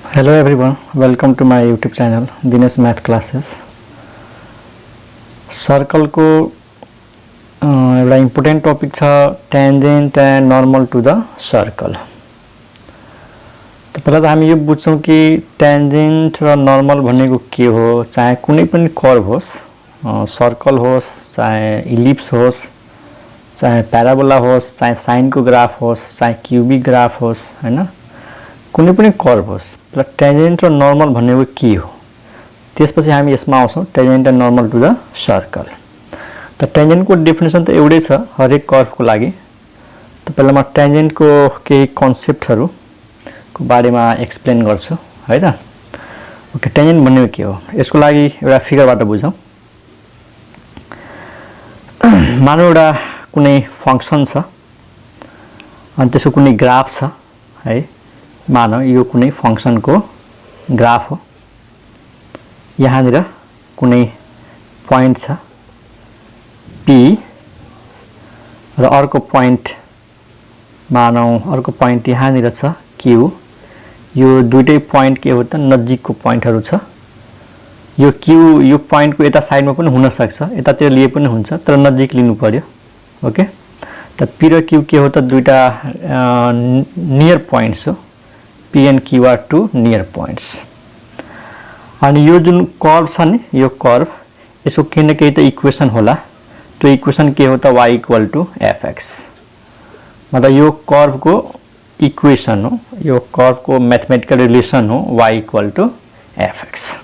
Hello everyone, welcome to my YouTube channel Dinesh Math Classes. Circle को एउटा important topic छ tangent and normal to the circle. त पहिला त हामी यो बुझ्छौं कि टेन्जेन्ट र नर्मल भनेको के हो। चाहे कुनै पनि कर्व होस्, सर्कल होस्, चाहे इलिप्स होस्, चाहे प्याराबोला होस्, चाहे साइनको ग्राफ होस्, चाहे क्युबिक ग्राफ होस्, हैन, कुनै पनि कर्व होस्, पहिला टेन्जेन्ट र नर्मल भनेको के हो। त्यसपछि हामी यसमा आउँछौं tangent and normal to the circle. त टेन्जेन्ट को डेफिनेसन त एउटै छ हरेक कर्व को लागि। त पहिला म टेन्जेन्ट को केही कन्सेप्टहरु को बारेमा एक्सप्लेन गर्छु है त। ओके, टेन्जेन्ट भनेको के हो यसको लागि एउटा फिगरबाट बुझौं। मानौ एउटा कुनै फंक्सन छ अनि त्यसको कुनै ग्राफ छ है। मानौ यो कुनै फंक्सन को ग्राफ हो। यहाँनिर कुनै पॉइन्ट छ P र अर्को पॉइन्ट मानौ अर्को पॉइन्ट यहाँनिर छ Q। यो दुईटै पॉइन्ट के हो त नजिकको पॉइन्टहरु छ। यो Q यो पॉइन्ट को यता साइडमा पनि हुन सक्छ, यतातिर लिए पनि हुन्छ, तर नजिक लिनु पर्यो। ओके, त P र Q के हो त दुईटा नियर पॉइन्ट्स हो। P and Q are two near points। अनि यो जुन कर्व छ नि, यो कर्व यसको केही न केही त इक्वेसन होला। त्यो इक्वेसन के हो त y = fx। मतलब यो कर्व को इक्वेसन हो, यो कर्व को मैथमेटिकल रिलेसन हो y = fx।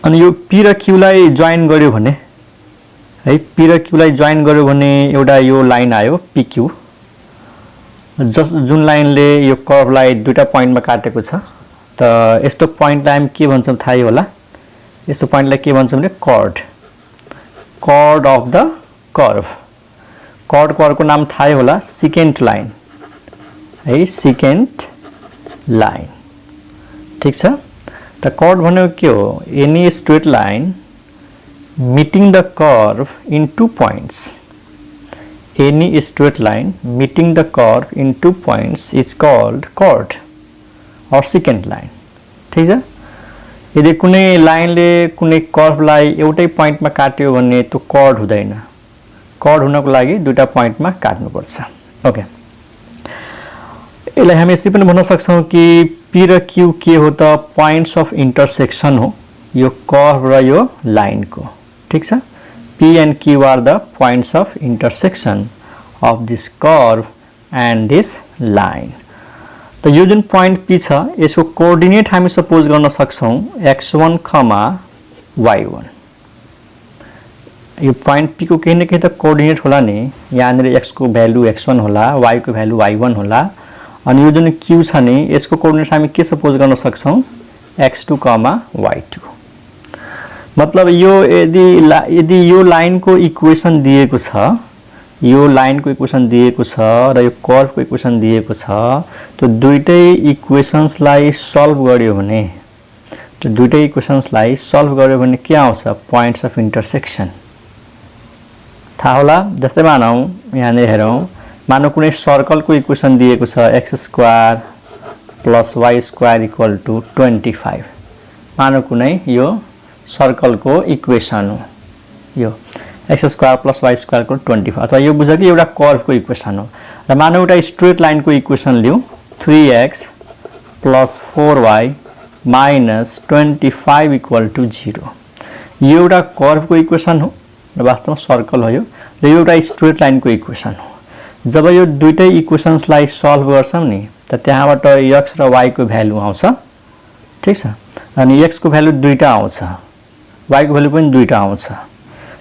अनि यो p र q लाई जोइन गर्यो भने है, p र q लाई जोइन गर्यो भने एउटा यो लाइन आयो pq। जस्ट जुन लाइनले यो कर्वलाई दुईटा पॉइन्टमा काटेको छ। त यस्तो पॉइन्टलाई हामी के भन्छौं थाहै होला। यस्तो पॉइन्टलाई के भन्छौं भने chord, chord of the curve. Chord को अर्को नाम थाहै होला सेकेन्ड लाइन है, सेकेन्ड लाइन। ठीक छ। त कॉर्ड भनेको के हो? Any straight line meeting the curve in two points. Any straight line meeting the curve in 2 points is called chord or secant line। ठीक छ। यदि कुनै लाइनले कुनै कर्वलाई एउटै पॉइन्टमा काट्यो भने त्यो chord हुँदैन। chord हुनको लागि दुईटा पॉइन्टमा काट्नु पर्छ। ओके, यसलाई हामी यसरी पनि भन्न सक्छौं कि P र Q के हो त पोइन्ट्स अफ इन्टरसेक्सन हो यो कर्व र यो लाइनको। ठीक छ। P and Q are the points of intersection of this curve and this line। तो यो जुन पॉइंट P छ यसको कोऑर्डिनेट हामी सपोज गर्न सक्छौं x1, y1। यो पॉइंट P को केही न केही त कोऑर्डिनेट होला नि। यहाँनिर x को भ्यालु x1 होला, y को भ्यालु y1 होला। अनि यो जुन Q छ नि यसको कोऑर्डिनेट हामी के सपोज गर्न सक्छौं x2, y2। मतलब यो यदि यो लाइन को इक्वेसन दिएको छ, यो लाइन को इक्वेसन दिएको छ र यो कर्व को इक्वेसन दिएको छ, त्यो दुईटै इक्वेशन्सलाई सल्भ गर्यो भने, त्यो दुईटै इक्वेशन्सलाई सल्भ गर्यो भने के आउँछ? पोइन्ट्स अफ इन्टरसेक्सन थाहा होला। जस्तै मानौ यहाँनिर हेरौं, मानौ कुनै सर्कल को इक्वेसन दिएको छ x² + y² = 25। मानौ कुनै यो सर्कल को इक्वेसन हो यो x² + y² = 25। अथवा यो बुझ कि एउटा कर्व को इक्वेसन हो। र मानौ एउटा स्ट्रेट लाइन को इक्वेसन लियौ 3x + 4y - 25 = 0। यो एउटा कर्व को इक्वेसन हो र वास्तवमा सर्कल हो यो, र यो एउटा स्ट्रेट लाइन को इक्वेसन हो। जब यो दुईटै इक्वेशन्सलाई सल्भ गर्छौं नि त त्यहाँबाट x र y को भ्यालु आउँछ। ठीक छ। अनि x को भ्यालु दुईटा आउँछ, y को भ्यालु पनि दुईटा आउँछ।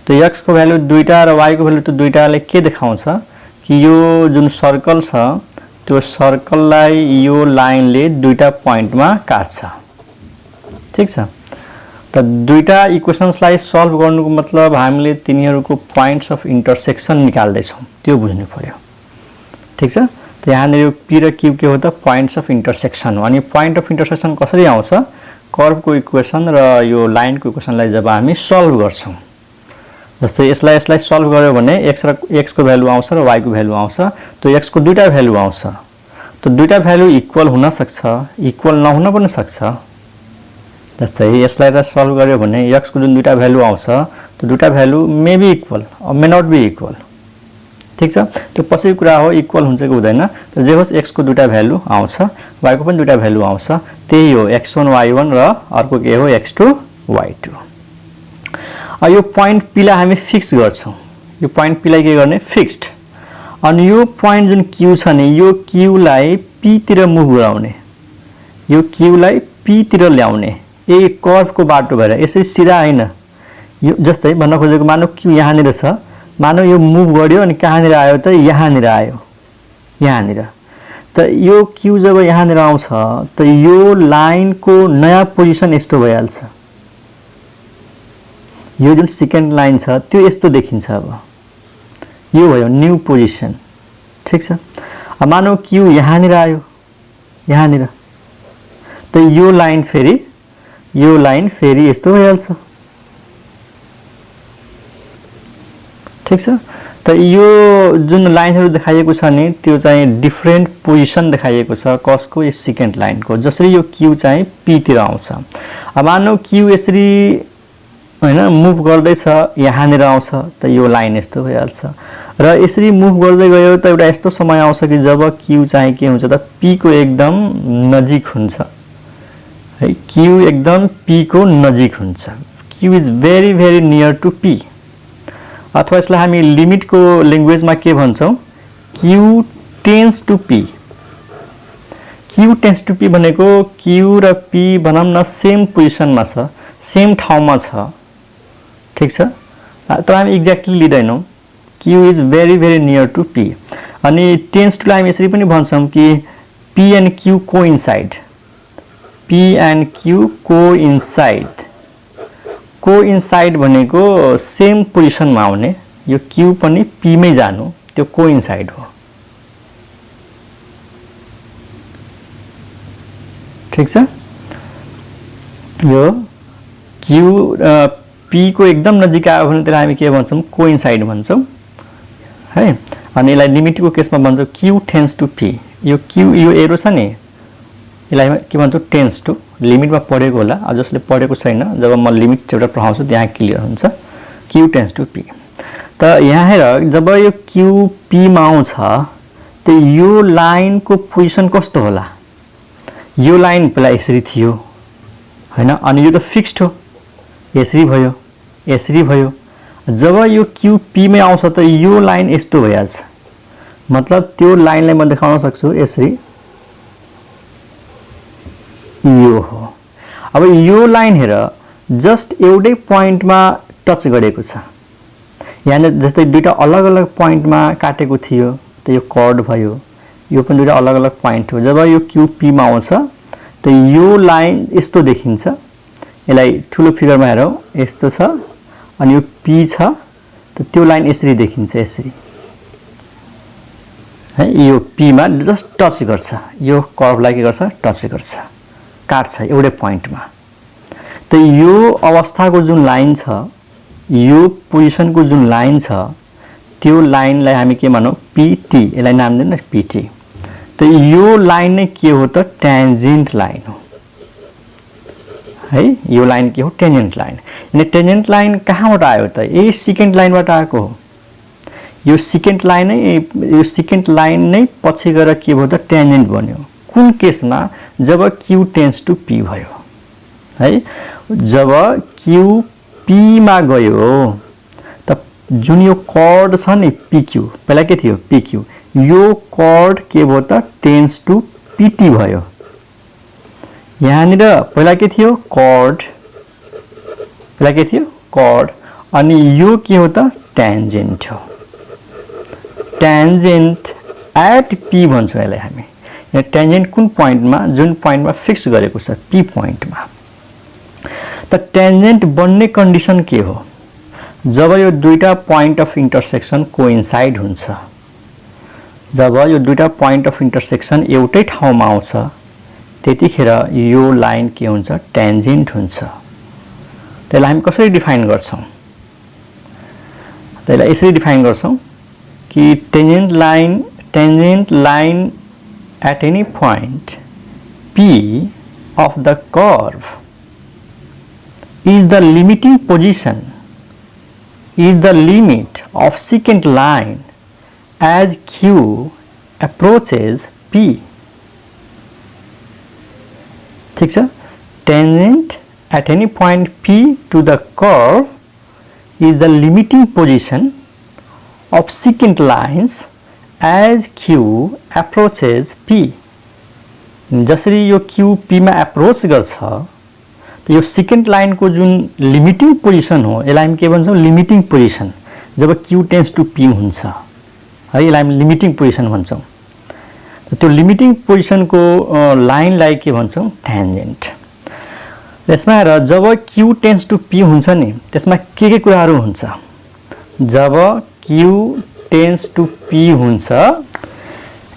तो x को भ्यालु दुईटा र y को भ्यालु त दुईटाले के देखाउँछ कि यो जुन सर्कल छ त्यो सर्कललाई यो लाइनले दुईटा पॉइन्टमा काट्छ। ठीक छ। त दुईटा इक्वेशन्सलाई सल्भ गर्नुको मतलब हामीले तिनीहरुको पोइन्ट्स अफ इन्टरसेक्सन निकाल्दै छौं, त्यो बुझ्नु पर्यो। ठीक छ। त यहाँनिर P र Q के हो त पोइन्ट्स अफ इन्टरसेक्सन हो। अनि पोइन्ट अफ इन्टरसेक्सन कसरी आउँछ? कर्व को इक्वेसन र यो लाइन को इक्वेसनलाई जब हामी सल्भ गर्छौं, जस्तै यसलाई सल्भ गर्यो भने x को भ्यालु आउँछ र y को भ्यालु आउँछ। त्यो x को दुईटा भ्यालु आउँछ। त दुईटा भ्यालु इक्वल हुन सक्छ, इक्वल नहुन पनि सक्छ। जस्तै यसलाई र सल्भ गर्यो भने x को जुन दुईटा भ्यालु आउँछ त्यो दुईटा भ्यालु मे बी इक्वल और मे नट बी इक्वल। ठीक छ, त्यो पछिको कुरा हो, इक्वल हुन्छ कि हुँदैन। त जे होस् x को दुईटा भ्यालु आउँछ, y को पनि दुईटा भ्यालु आउँछ, त्यही हो x1 y1 र अर्को के हो x2 y2। यो पोइन्ट p लाई हामी फिक्स गर्छौं, यो पोइन्ट p लाई के गर्ने फिक्स्ड। अनि यो पोइन्ट जुन q छ नि यो q लाई p तिर मुभ गराउने, यो q लाई p तिर ल्याउने, ए कर्व को बाटो भएर, यसरी सिधा हैन। यो जस्तै भन्न खोजेको मानौ q यहाँनिर छ, मानौ यो मुभ गर्यो अनि कहाँनिर आयो त यहाँनिर आयो, यहाँनिर। त यो q जब यहाँनिर आउँछ त यो लाइन को नयाँ पोजिसन यस्तो भइहाल्छ, यो जुन सेकेन्ड लाइन छ त्यो यस्तो देखिन्छ। अब यो भयो न्यू पोजिसन। ठीक छ, अब मानौ q यहाँनिर आयो, यहाँनिर, त यो लाइन फेरि यस्तो भइहाल्छ। ठीक छ, त यो जुन लाइनहरु देखाइएको छ नि त्यो चाहिँ डिफरेन्ट पोजिसन देखाइएको छ कसको, यो सेकेन्ड लाइनको। जसरी यो q चाहिँ p तिर आउँछ। अब मानौ q यसरी हैन मुभ गर्दैछ, यहाँनिर आउँछ त यो लाइन यस्तो भइहाल्छ। र यसरी मुभ गर्दै गयो त एउटा यस्तो समय आउँछ कि जब q चाहिँ के हुन्छ त p को एकदम नजिक हुन्छ है, q एकदम p को नजिक हुन्छ, q is very very near to p। अथवा यसलाई हामी लिमिट को ल्याङ्ग्वेजमा के भन्छौं, q tends to p। q tends to p भनेको q र p भनौं न सेम पोजिसनमा छ, सेम ठाउँमा छ। ठीक छ, तर हामी एक्ज्याक्टली लिदैनौं, q is very very near to p। अनि टेन्स टु लाई हामी यसरी पनि भन्छौं कि p and q coincide, p and q coincide. Coincide भनेको सेम पोजिसनमा आउने, यो q पनि p मै जानु, त्यो कोइन्साइड हो। ठीक छ, यो q p को एकदम नजिक आयो भने त्यसलाई हामी के भन्छौं, कोइन्साइड भन्छौं है। अनि यसलाई लिमिट को केसमा भन्छौं q टेन्स टु p। यो q यो एरो छ नि यसलाई के भन्छौं, टेन्स टु। लिमिटमा पढेको होला, अब जसले पढेको छैन जब म लिमिट च्याप्टर पढाउँछु त्यहाँ क्लियर हुन्छ, q टेन्स टु p। त यहाँ हेर जब यो q p मा आउँछ त यो लाइन को पोजिसन कस्तो होला, यो लाइन पहिला यसरी थियो हैन, अनि यो त फिक्स्ड हो, यसरी भयो, यसरी भयो। जब यो q p मै आउँछ त यो लाइन यस्तो भइहाल्छ, मतलब त्यो लाइनलाई म देखाउन सक्छु यसरी, यो हो। अब यो लाइन हेर जस्ट एउटै पोइन्टमा टच गरेको छ, यहाँ जस्तै दुईटा अलग अलग पोइन्टमा काटेको थियो त यो कर्ड भयो, यो पनि दुईटा अलग अलग पोइन्ट हो। जब यो q p मा आउँछ त यो लाइन यस्तो देखिन्छ, यसलाई ठुलो फिगरमा हेरौं, यस्तो छ अनि यो p छ त त्यो लाइन यसरी देखिन्छ, यसरी है। यो p मा जस्ट टच गर्छ, यो कर्वलाई के गर्छ, टच गर्छ, काट्छ एउटै पोइन्टमा। त यो अवस्थाको जुन लाइन छ, यो पोजिसनको जुन लाइन छ त्यो लाइनलाई हामी के भनौं, pt, यसलाई नाम दिनु न pt। त यो लाइन नै के हो त, टेन्जेन्ट लाइन हो है। यो लाइन के हो, टेन्जेन्ट लाइन। अनि टेन्जेन्ट लाइन कहाँबाट आयो त, यही सेकेन्ड लाइनबाट आएको हो। यो सेकेन्ड लाइन नै पछि गएर के भयो त, टेन्जेन्ट बन्यो। कुन केसमा, जब q टेन्स टु p भयो है। जब q p मा गयो त जुन यो कर्ड छ नि pq, पहिला के थियो pq, यो कर्ड के भयो त टेन्स टु pt भयो। यहाँनिर पहिला के थियो कर्ड, पहिला के थियो कर्ड, अनि यो के हो त टेन्जेन्ट हो। टेन्जेन्ट एट p भन्छौं यसलाई हामी। यहाँ टेन्जेन्ट कुन पोइन्टमा, जुन पोइन्टमा फिक्स गरेको छ p पोइन्टमा। त टेन्जेन्ट बन्ने कन्डिसन के हो, जब यो दुईटा पोइन्ट अफ इन्टरसेक्सन कोइन्साइड हुन्छ, जब यो दुईटा पोइन्ट अफ इन्टरसेक्सन एउटै ठाउँमा आउँछ त्यतिखेर यो लाइन के हुन्छ, टेन्जेन्ट हुन्छ। त्यसलाई हामी कसरी डिफाइन गर्छौं, त्यसलाई यसरी डिफाइन गर्छौं कि tangent line at any point P of the curve is the limiting position, is the limit of secant line as Q approaches P. ठीक छ, tangent at any point P to the curve is the limiting position of secant lines as Q approaches P. जसरी यो Q P मा approach गर्छ त यो second line को जुन लिमिटिङ पोजिसन हो यसलाई हामी के भन्छौं, लिमिटिङ पोजिसन। जब Q टेन्ड्स टु P हुन्छ है यसलाई हामी लिमिटिङ पोजिसन भन्छौं। त्यो लिमिटिङ पोजिसन को लाइनलाई के भन्छौं, ट्यान्जेन्ट। यसमा हेर, जब Q टेन्ड्स टु P हुन्छ नि त्यसमा के कुराहरु हुन्छ। जब Q टेन्ड्स टु P हुन्छ,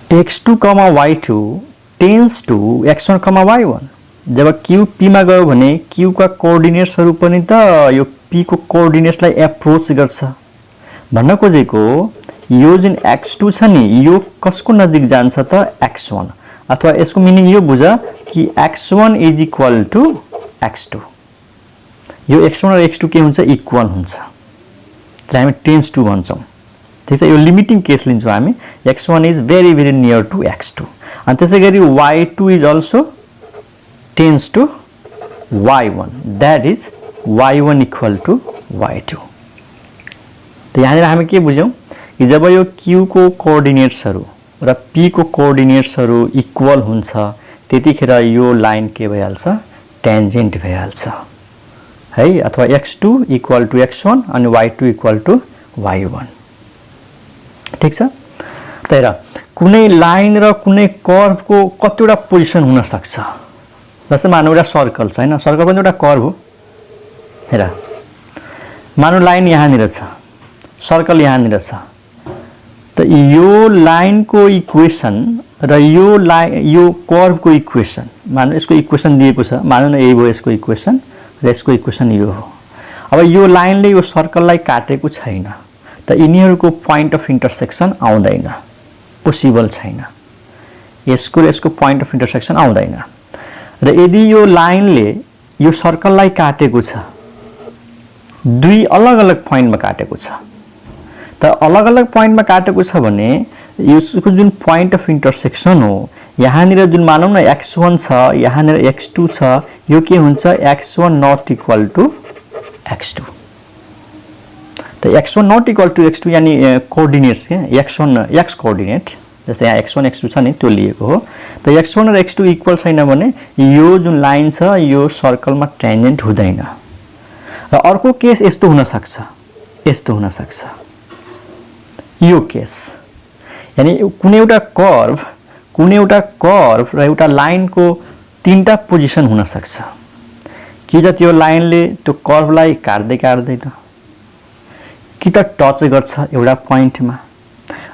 x2, y2 tends to x1, y1। जब Q P मा गयो भने Q का कोअर्डिनेट्सहरु पनि त यो P को कोअर्डिनेट्सलाई एप्रोच गर्छ। भन्न खोजेको यो जुन x2 छ नि यो कसको नजिक जान्छ त x1, अथवा यसको मिनिङ यो बुझ कि x1 is equal to x2। यो x1 र x2 के हुन्छ, इक्वल हुन्छ। त्यसलाई हामी टेन्ड्स टु भन्छौं। ठीक छ, यो लिमिटिङ केस लिन्छौं हामी। x1 is very very near to x2। अनि त्यसैगरी y2 is also tends to y1, that is y1 equal to y2। त यहाँनिर हामी के बुझ्यौं कि जब यो Q को कोअर्डिनेट्सहरु र P को कोअर्डिनेट्सहरु इक्वल हुन्छ त्यतिखेर यो लाइन के भइहाल्छ, ट्यान्जेन्ट भइहाल्छ है। अथवा x2 इक्वल टु x1 अनि y2 इक्वल टु y1। ठीक छ। त हेर, कुनै लाइन र कुनै कर्व को कतिवटा पोजिसन हुन सक्छ। जस्तै मानौ एउटा सर्कल छ हैन, सर्कल पनि एउटा कर्व हो। हेर, मानौ लाइन यहाँनिर छ, सर्कल यहाँनिर छ। त यो लाइन को इक्वेसन र यो कर्व को इक्वेसन, मानौ यसको इक्वेसन दिएको छ, मानौ न यही भयो यसको इक्वेसन र यसको इक्वेसन यो हो। अब यो लाइनले यो सर्कललाई काटेको छैन त यिनीहरुको पोइन्ट अफ इन्टरसेक्सन आउँदैन, पोसिबल छैन। यसको र यसको पोइन्ट अफ इन्टरसेक्सन आउँदैन। र यदि यो लाइनले यो सर्कललाई काटेको छ, दुई अलग-अलग पोइन्टमा काटेको छ, त अलग-अलग पोइन्टमा काटेको छ भने यसको जुन पोइन्ट अफ इन्टरसेक्सन हो, यहाँनिर जुन मानौ न x1 छ, यहाँनिर x2 छ, यो के हुन्छ, x1 not equal to x2। त x1 not equal to x2 यानी कोअर्डिनेट्स के x1 x कोअर्डिनेट, जस्तै यहाँ x1 x2 छ नि त्यो लिएको हो। त x1 र x2 इक्वल छैन भने यो जुन लाइन छ यो सर्कलमा ट्यान्जेन्ट हुँदैन। र अर्को केस यस्तो हुन सक्छ, यस्तो हुन सक्छ। यो केस यानी कुनै एउटा कर्व र एउटा लाइनको तीनटा पोजिसन हुन सक्छ। कि त त्यो लाइनले त्यो कर्वलाई काट्दै काट्दैन, कि त टच गर्छ एउटा पोइन्टमा,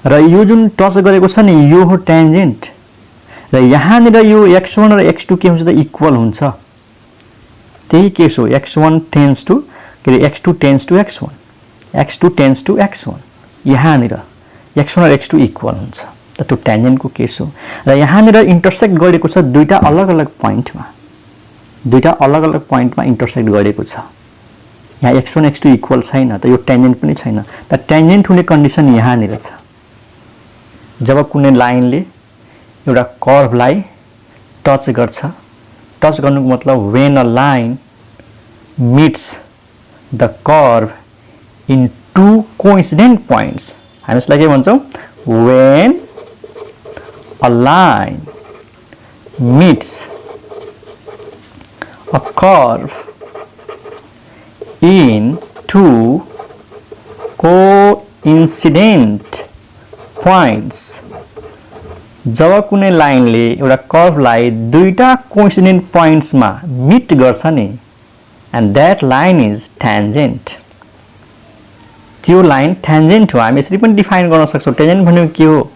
र यो जुन टच गरेको छ नि यो हो ट्यान्जेन्ट। र यहाँनिर यो x1 र x2 के हुन्छ त इक्वल हुन्छ। त्यही केस हो, x1 tends to x2 tends to x1, x2 tends to x1। यहाँनिर x1 र x2 इक्वल हुन्छ त त्यो ट्यान्जेन्टको केस हो। र यहाँनिर इन्टरसेक्ट गरेको छ दुईटा अलग-अलग पोइन्टमा, दुईटा अलग-अलग पोइन्टमा इन्टरसेक्ट गरेको छ। यहाँ x1 x2 इक्वल छैन त यो ट्यान्जेन्ट पनि छैन। त ट्यान्जेन्ट हुने कन्डिसन यहाँनिर छ। जब कुनै लाइनले एउटा कर्वलाई टच गर्छ, टच गर्नुको मतलब when a line meets the curve in two coincident points, हामी यसलाई के भन्छौं, when a line meets a curve in two coincident points। जब कुनै लाइनले एउटा कर्वलाई दुईटा कोइन्सिडेन्ट पोइन्ट्समा मिट गर्छ नि, and that line is tangent. त्यो लाइन ट्यान्जेन्ट हो। हामी यसरी पनि डिफाइन गर्न सक्छौं। ट्यान्जेन्ट भनेको के हो?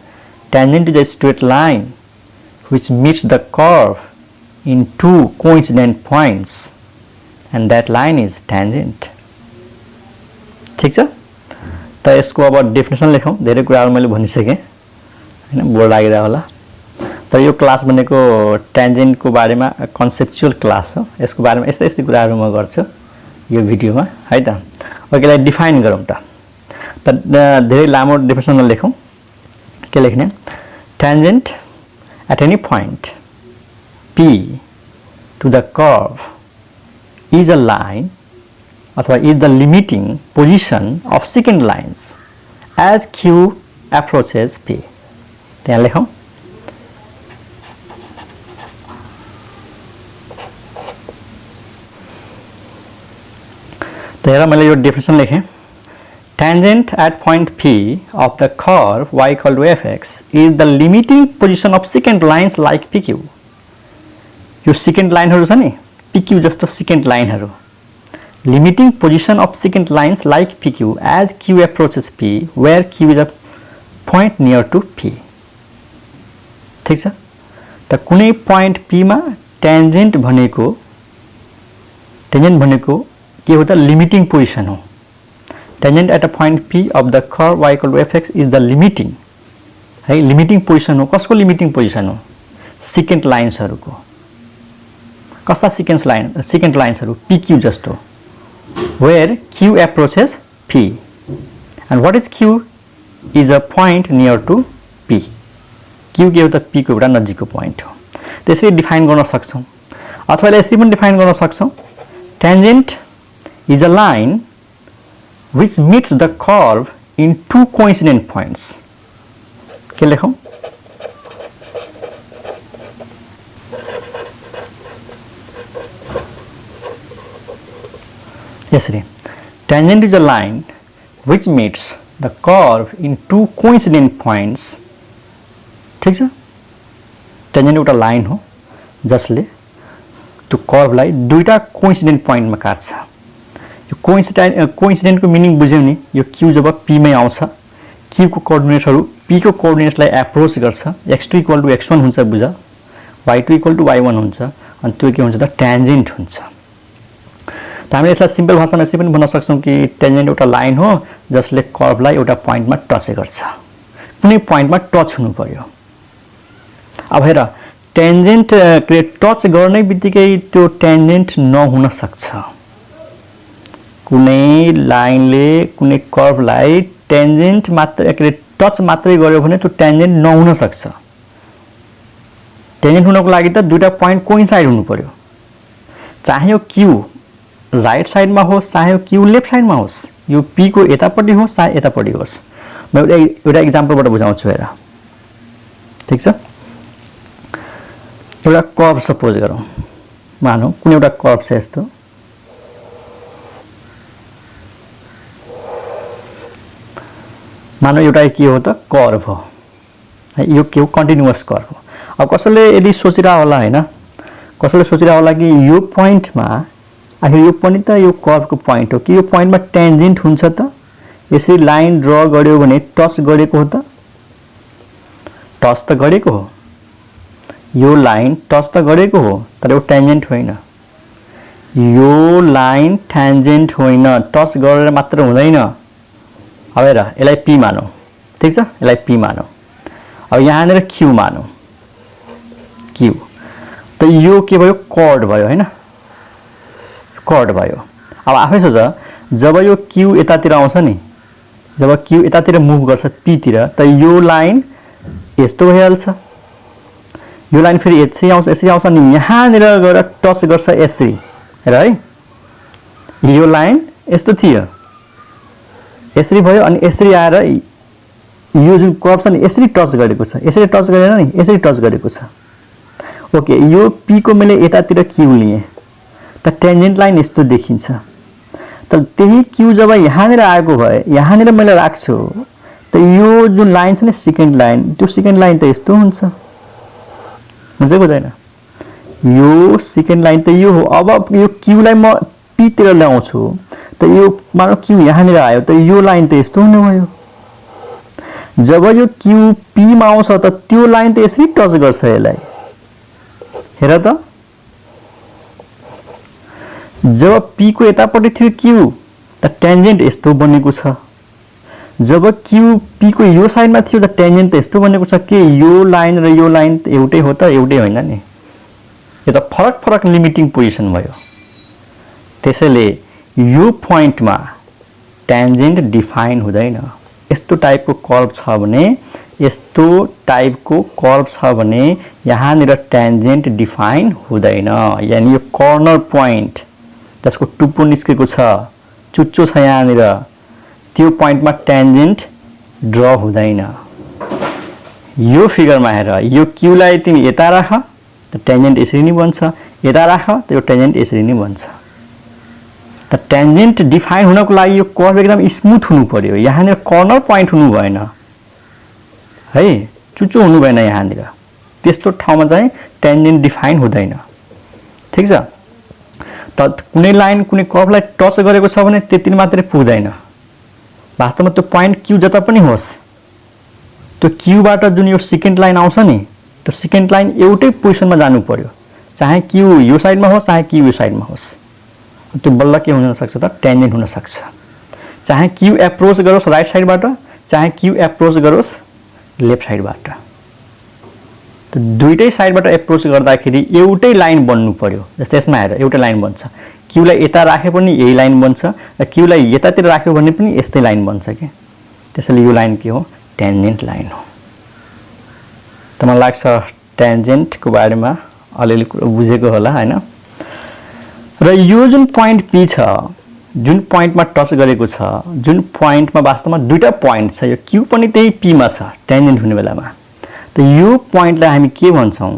Tangent is a straight line which meets the curve in two coincident points and that line is tangent। ठीक छ। त यसको अब डेफिनेसन लेखौं। धेरै कुराहरु मैले भनिसके हैन, बोर्ड लागिरा होला। तर यो क्लास भनेको ट्यान्जेन्टको बारेमा कन्सेप्चुअल क्लास हो। यसको बारेमा यस्तै यस्तै कुराहरू म गर्छु यो भिडियोमा है त। ओके, यसलाई डिफाइन गरौँ त। धेरै लामो डेफिनेसन लेखौँ। के लेख्ने? Tangent at any point P to the curve is a line अथवा is the limiting position of secant lines as Q approaches P। त्यहाँ लेखौँ। तो हेर मैले यो definition लेखेँ। Tangent at point P of the curve y equal to fx is the limiting position of secant lines like PQ। यो secant लाइनहरु छ नि, PQ जस्तो secant लाइनहरु, limiting position of secant lines like PQ as Q approaches P where Q is a point near to P। ठीक छ? त कुनै point P मा tangent भनेको के हो त? limiting position हो। Tangent at a point P of the curve y equal to fx is the limiting, है, limiting position हो। कसको limiting position हो? secant लाइन्सहरुको। कस्ता secant लाइन्सहरु? PQ जस्तो, where Q approaches P and what is Q is a point near to P। Q के हो त? P को एउटा नजिकको point हो। त्यसरी डिफाइन गर्न सक्छौं। अथवा यसरी पनि डिफाइन गर्न सक्छौं। Tangent is a line which meets the curve in two coincident points। के लेखौं? यसरी, tangent is a line which meets the curve in two coincident points। ठीक छ? tangent एउटा लाइन हो जसले त्यो कर्वलाई दुईटा कोइन्सिडेन्ट पोइन्टमा काट्छ। यो कोइन्सिडेन्टको मिनिङ बुझ्यौ नि? यो Q जब P मै आउँछ, Q को कोअर्डिनेटहरु P को कोअर्डिनेट्सलाई एप्रोच गर्छ, x2 = x1 हुन्छ बुझ, y2 = y1 हुन्छ, अनि त्यो के हुन्छ त? ट्यान्जेन्ट हुन्छ। त हामीले यसलाई सिम्पल भाषामा यसरी पनि भन्न सक्छौं कि ट्यान्जेन्ट एउटा लाइन हो जसले कर्वलाई एउटा पोइन्टमा टच गर्छ। कुनै पोइन्टमा टच हुनु पर्यो। अब हेर, ट्यान्जेन्ट के टच गर्ने बित्तिकै त्यो ट्यान्जेन्ट नहुन सक्छ। कुनै लाइनले कुनै कर्वलाई ट्यान्जेन्ट मात्र के टच मात्रै गर्यो भने त्यो ट्यान्जेन्ट नहुन सक्छ। ट्यान्जेन्ट हुनको लागि त दुईटा पोइन्ट कोइन्साइड हुनु पर्यो। चाहे यो Q राइट साइडमा होस्, चाहे यो Q लेफ्ट साइडमा होस्, यो P को यतापट्टि होस् चाहे यतापट्टि होस्। म एउटा एक्जाम्पलबाट बुझाउँछु हेर। ठीक छ? एउटा कर्व सपोज गरौँ। मानौ कुनै एउटा कर्व छ यस्तो, मानौ एउटा के हो त? कर्व हो, यो के हो? कन्टिन्युअस कर्व हो। अब कसैले यदि सोचिरा होला हैन, कसैले सोचिरा होला कि यो पोइन्टमा आखिर यो पनि त यो कर्वको पोइन्ट हो कि यो पोइन्टमा ट्यान्जेन्ट हुन्छ त? यसरी लाइन ड्रा गर्यो भने टच गरेको हो त? टच त गरेको हो। यो लाइन टच त गरेको हो, तर यो ट्यान्जेन्ट होइन। यो लाइन ट्यान्जेन्ट होइन, टच गरेर मात्र हुँदैन। अब हेर, यसलाई P मानौ। ठीक छ? यसलाई P मानौ। अब यहाँनिर Q मानौ। Q त यो के भयो? कर्ड भयो हैन? कर्ड भयो। अब आफै सोच, जब यो Q यतातिर आउँछ नि, जब Q यतातिर मुभ गर्छ P तिर, त यो लाइन यस्तो भइहाल्छ। यो लाइन फेरि यसरी आउँछ नि, यहाँनिर गएर टच गर्छ यसरी। हेर है, यो लाइन यस्तो थियो, यसरी भयो, अनि यसरी आएर यो जुन कर्व छ नि यसरी टच गरेको छ, यसरी टच गरेन नि, यसरी टच गरेको छ। ओके, यो P को मैले यतातिर Q लिए त ट्यान्जेन्ट लाइन यस्तो देखिन्छ। त त्यही Q जब यहाँनिर आएको भए, यहाँनिर मैले राख्छु, त यो जुन लाइन छ नि सेकेन्ड लाइन, त्यो सेकेन्ड लाइन त यस्तो हुन्छ। हुन्छ कि हुँदैन? यो सेकेन्ड लाइन त यो हो। अब यो Q लाई म P तिर ल्याउँछु, त यो मानौ Q यहाँनिर आयो, त यो लाइन त यस्तो हुने भयो। जब यो Q P मा आउँछ त त्यो लाइन त यसरी टच गर्छ यसलाई। हेर त, जब P को यतापट्टि थियो Q, त ट्यान्जेन्ट यस्तो बनेको छ। जब QP को यो साइडमा थियो त टेन्जेन्ट त यस्तो बनेको छ के यो लाइन र यो लाइन त एउटै हो त एउटै होइन नि, यो त फरक फरक लिमिटिङ पोजिसन भयो। त्यसैले यो पोइन्टमा टेन्जेन्ट डिफाइन हुँदैन। यस्तो टाइपको कर्भ छ भने, यस्तो टाइपको कर्भ छ भने यहाँनिर टेन्जेन्ट डिफाइन हुँदैन। यानी यो कर्नर पोइन्ट जसको टुप्पो निस्केको छ, चुच्चो छ यहाँनिर, त्यो पोइन्टमा टेन्जेन्ट ड्र हुँदैन। यो फिगरमा हेर, यो क्यूलाई तिमी यता राख त टेन्जेन्ट यसरी नै बन्छ, यता राख त यो टेन्जेन्ट यसरी नै बन्छ। त टेन्जेन्ट डिफाइन हुनको लागि यो कर्भ एकदम स्मुथ हुनु पर्यो। यहाँनिर कर्नर पोइन्ट हुनु भएन है, चुच्चो हुनु भएन यहाँनिर। त्यस्तो ठाउँमा चाहिँ टेन्जेन्ट डिफाइन हुँदैन। ठिक छ। त कुनै लाइन कुनै कर्भलाई टच गरेको छ भने त्यति मात्रै पुग्दैन। वास्तवमा त्यो पोइन्ट क्यू जता पनि होस्, त्यो क्यूबाट जुन यो सेकेन्ड लाइन आउँछ नि, त्यो सेकेन्ड लाइन एउटै पोजिसनमा जानु पर्यो। चाहे क्यू यो साइडमा होस्, चाहे क्यू यो साइडमा होस्, त्यो बल्ल के हुन सक्छ त टेन्जेन्ट हुन सक्छ। चाहे क्यू एप्रोच गरोस् राइट साइडबाट, चाहे क्यू एप्रोच गरोस् लेफ्ट साइडबाट, त दुईटै साइडबाट एप्रोच गर्दाखेरि एउटै लाइन बन्नु पर्यो। जस्तै यसमा हेर, एउटै लाइन बन्छ। क्यूलाई यता राखे पनि यही लाइन बन्छ र क्यूलाई यतातिर राख्यो भने पनि यस्तै लाइन बन्छ के। त्यसैले यो लाइन के हो? टेन्जेन्ट लाइन हो। त मलाई लाग्छ टेन्जेन्टको बारेमा अलिअलि कुरा बुझेको होला हैन। र यो जुन पोइन्ट P छ, जुन पोइन्टमा टच गरेको छ, जुन पोइन्टमा वास्तवमा दुईटा पोइन्ट छ, यो Q पनि त्यही P मा छ टेन्जेन्ट हुने बेलामा, त यो पोइन्टलाई हामी के भन्छौँ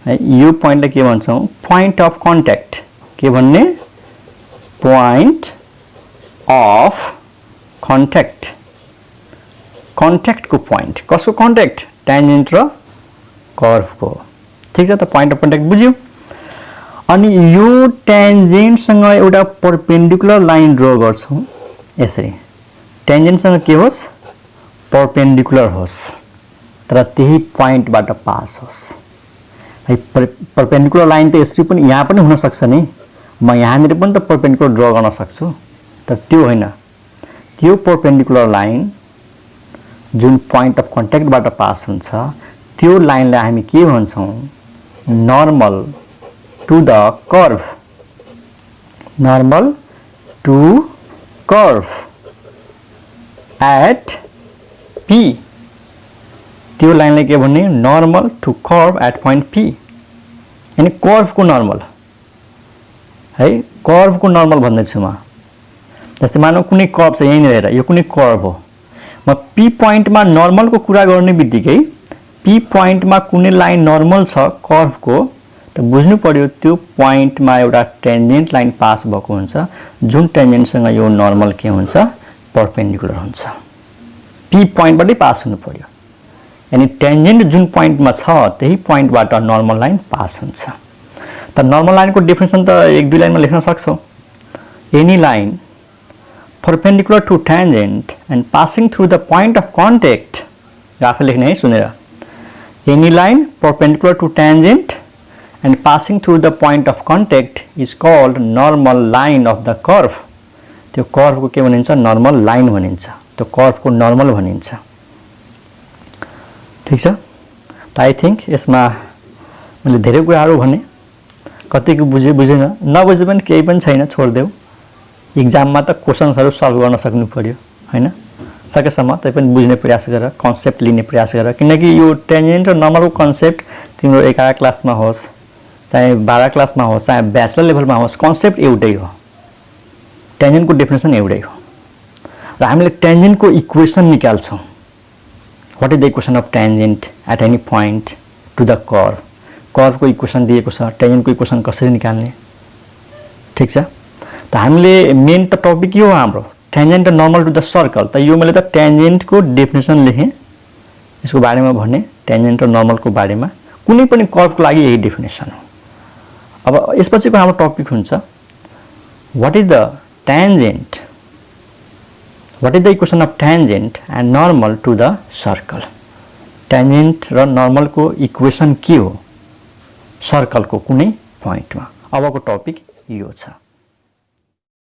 है? यो पोइन्टलाई के भन्छौँ? Point of contact. के भन्ने? Point of contact. कन्ट्याक्टको पोइन्ट। कसको कन्ट्याक्ट? टेन्जेन्ट र कर्भको। ठिक छ त, पोइन्ट अफ कन्ट्याक्ट बुझ्यौ। अनि यो टेन्जेन्टसँग एउटा परपेन्डिकुलर लाइन ड्र गर्छौँ यसरी। टेन्जेन्टसँग के होस्? परपेन्डिकुलर होस्, तर त्यही पोइन्टबाट पास होस् है। परपेन्डिकुलर लाइन त यसरी पनि यहाँ पनि हुन सक्छ नि, म यहाँनिर पनि त परपेन्डिकुलर ड्र गर्न सक्छु, तर त्यो होइन। त्यो परपेन्डिकुलर लाइन जुन पोइन्ट अफ कन्ट्याक्टबाट पास हुन्छ, त्यो लाइनलाई हामी के भन्छौँ? Normal to the curve. Normal to curve at P। त्यो लाइनलाई के भन्ने? Normal to curve at point P। यानी कर्भको नर्मल है, कर्भको नर्मल भन्दैछु म। जस्तै मानौ कुनै कर्भ छ यहीँनिर हेर, यो कुनै कर्भ हो। म P पोइन्टमा नर्मलको कुरा गर्ने बित्तिकै P पोइन्टमा कुनै लाइन नर्मल छ कर्भको, त बुझ्नु पर्यो त्यो पोइन्टमा एउटा टेन्जेन्ट लाइन पास भएको हुन्छ, जुन टेन्जेन्टसँग यो नर्मल के हुन्छ? परपेन्डिकुलर हुन्छ। P पोइन्टबाटै पास हुनु पर्यो। यानी टेन्जेन्ट जुन पोइन्टमा छ त्यही पोइन्टबाट नर्मल लाइन पास हुन्छ। त नर्मल लाइनको डेफिनेसन त एक दुई लाइनमा लेख्न सक्छौँ। Any line perpendicular to tangent and passing through the point of contact. आफै लेख्ने है, सुनेर। Any line perpendicular to tangent and passing through the point of contact is called normal line of the curve। त्यो कर्भको के भनिन्छ? Normal line भनिन्छ। त्यो कर्भको normal भनिन्छ। ठिक छ। त आई थिंक यसमा मैले धेरै कुराहरू भने, कतिको बुझे बुझेन, नबुझे पनि केही पनि छैन, छोड्देऊ। एक्जाममा त क्वेशन्सहरू सल्भ गर्न सक्नु पर्यो हैन। सकेसम्म तै पनि बुझ्ने प्रयास गर, कन्सेप्ट लिने प्रयास गर, किनकि यो टेन्जेन्ट र नर्मलको कन्सेप्ट तिम्रो 11 क्लासमा होस्, चाहे 12 क्लासमा होस्, चाहे ब्याचलर लेभलमा होस्, कन्सेप्ट एउटै हो। टेन्जेन्टको डेफिनेसन एउटै हो र हामीले टेन्जेन्टको इक्वेसन निकाल्छौँ। What is the equation of tangent at any point to the curve. कर्भको इक्वेसन दिएको छ, टेन्जेन्टको इक्वेसन कसरी निकाल्ने? ठिक छ। त हामीले मेन त टपिक यो हो हाम्रो टेन्जेन्ट र नर्मल टु द सर्कल। त यो मैले त टेन्जेन्टको डेफिनेसन लेखेँ, यसको बारेमा भने, टेन्जेन्ट र नर्मलको बारेमा। कुनै पनि कर्भको लागि यही डेफिनेसन हो। अब यसपछिको हाम्रो टपिक हुन्छ what is the tangent, what is the equation of tangent and normal to the circle. Tangent र नर्मलको इक्वेसन के हो सर्कलको कुनै पोइन्टमा। अबको टपिक यो छ।